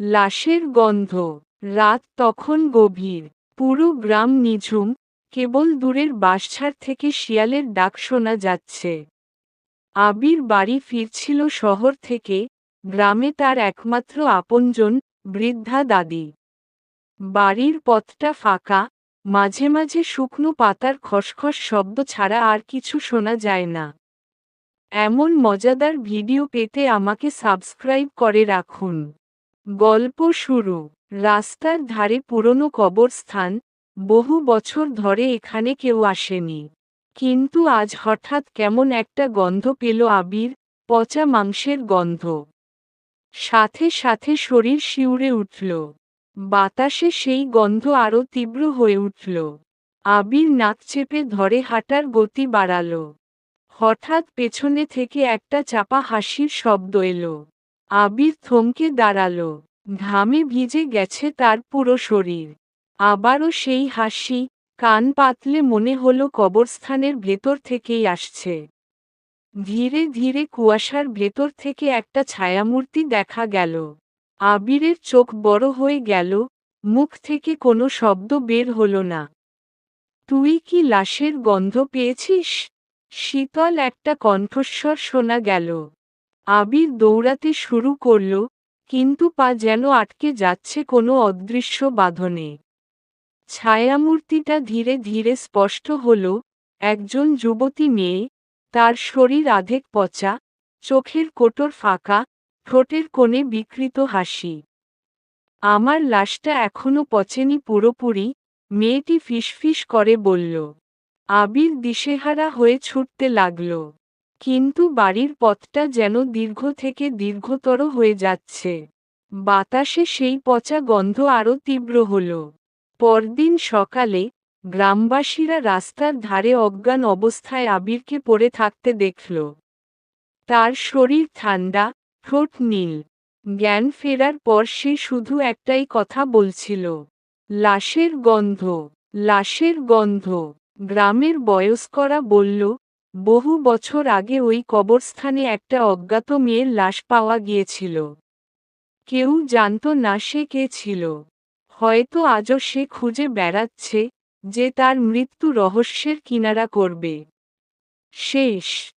লাশের গন্ধ। রাত তখন গভীর। পুরো গ্রাম নিঝুম, কেবল দূরের বাঁশঝাড় থেকে শিয়ালের ডাক শোনা যাচ্ছে। আবির বাড়ি ফিরছিল শহর থেকে, গ্রামে তার একমাত্র আপনজন, বৃদ্ধা দাদি। বাড়ির পথটা ফাঁকা, মাঝে মাঝে শুকনো পাতার খসখস শব্দ ছাড়া আর কিছু শোনা যায় না। এমন মজাদার ভিডিও পেতে আমাকে সাবস্ক্রাইব করে রাখুন। গল্প শুরু। রাস্তার ধারে পুরনো কবরস্থান, বহু বছর ধরে এখানে কেউ আসেনি। কিন্তু আজ হঠাৎ কেমন একটা গন্ধ পেল আবির, পচা মাংসের গন্ধ। সাথে সাথে শরীর শিউরে উঠল। বাতাসে সেই গন্ধ আরও তীব্র হয়ে উঠল। আবির নাক চেপে ধরে হাঁটার গতি বাড়াল। হঠাৎ পেছনে থেকে একটা চাপা হাসির শব্দ এলো। আবির থমকে দাঁড়াল। ঘামে ভিজে গেছে তার পুরো শরীর। আবারও সেই হাসি, কান পাতলে মনে হলো কবরস্থানের ভেতর থেকেই আসছে। ধীরে ধীরে কুয়াশার ভেতর থেকে একটা ছায়ামূর্তি দেখা গেল। আবিরের চোখ বড় হয়ে গেল, মুখ থেকে কোনো শব্দ বের হলো না। তুই কি লাশের গন্ধ পেয়েছিস? শীতল একটা কণ্ঠস্বর শোনা গেল। আবির দৌড়াতে শুরু করল, কিন্তু পা যেন আটকে যাচ্ছে কোনো অদৃশ্য বাঁধনে। ছায়ামূর্তিটা ধীরে ধীরে স্পষ্ট হল, একজন যুবতী মেয়ে, তার শরীর আধেক পচা, চোখের কোটর ফাঁকা, ঠোঁটের কোণে বিকৃত হাসি। আমার লাশটা এখনো পচেনি পুরোপুরি, মেয়েটি ফিসফিস করে বলল। আবির দিশেহারা হয়ে ছুটতে লাগল। কিন্তু বাড়ির পথটা যেন দীর্ঘ থেকে দীর্ঘতর হয়ে যাচ্ছে। বাতাসে সেই পচা গন্ধ আরও তীব্র হল। পরদিন সকালে, গ্রামবাসীরা রাস্তার ধারে অজ্ঞান অবস্থায় আবিরকে পড়ে থাকতে দেখল। তার শরীর ঠান্ডা, ঠোঁট নীল। জ্ঞান ফেরার পর সে শুধু একটাই কথা বলছিল, লাশের গন্ধ, লাশের গন্ধ। গ্রামের বয়স্করা বলল, বহু বছর আগে ওই কবরস্থানে একটা অজ্ঞাত মেয়ের লাশ পাওয়া গিয়েছিল। কেউ জানত না সে কে ছিল। হয়তো আজও সে খুঁজে বেড়াচ্ছে, যে তার মৃত্যু রহস্যের কিনারা করবে। শেষ।